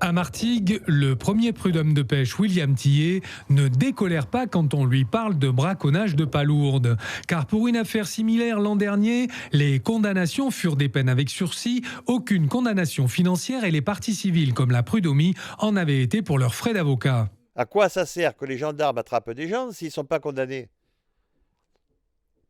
À Martigues, le premier prud'homme de pêche, William Tillet, ne décolère pas quand on lui parle de braconnage de palourdes. Car pour une affaire similaire l'an dernier, les condamnations furent des peines avec sursis, aucune condamnation financière et les parties civiles comme la prud'homie en avaient été pour leurs frais d'avocat. À quoi ça sert que les gendarmes attrapent des gens s'ils ne sont pas condamnés?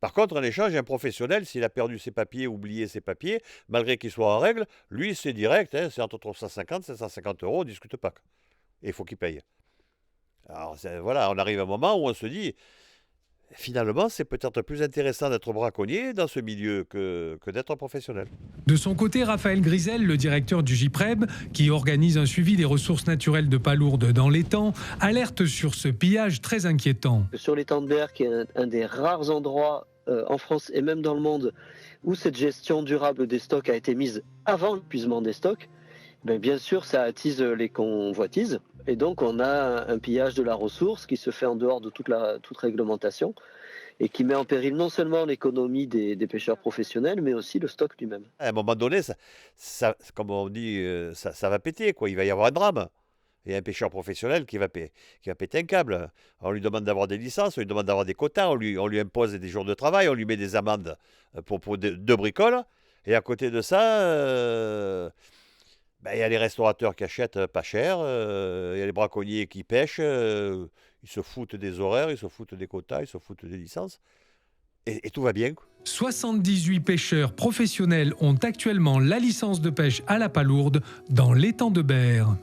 Par contre, en échange, un professionnel, s'il a perdu ses papiers, oublié ses papiers, malgré qu'ils soient en règle, lui, c'est direct, hein, c'est entre 350 et 750 euros, on ne discute pas. Et il faut qu'il paye. Alors voilà, on arrive à un moment où on se dit, finalement, c'est peut-être plus intéressant d'être braconnier dans ce milieu que d'être professionnel. De son côté, Raphaël Grisel, le directeur du GIPREB, qui organise un suivi des ressources naturelles de palourdes dans l'étang, alerte sur ce pillage très inquiétant. Sur l'étang de Berre, qui est un des rares endroits en France et même dans le monde où cette gestion durable des stocks a été mise avant l'épuisement des stocks, bien sûr, ça attise les convoitises. Et donc, on a un pillage de la ressource qui se fait en dehors de toute réglementation et qui met en péril non seulement l'économie des pêcheurs professionnels, mais aussi le stock lui-même. À un moment donné, comme on dit, ça va péter, quoi. Il va y avoir un drame. Il y a un pêcheur professionnel qui va péter un câble. On lui demande d'avoir des licences, on lui demande d'avoir des quotas, on lui impose des jours de travail, on lui met des amendes pour deux bricoles. Et à côté de ça, il y a les restaurateurs qui achètent pas cher, il y a les braconniers qui pêchent, ils se foutent des horaires, ils se foutent des quotas, ils se foutent des licences. Et tout va bien, quoi. 78 pêcheurs professionnels ont actuellement la licence de pêche à la palourde dans l'étang de Berre.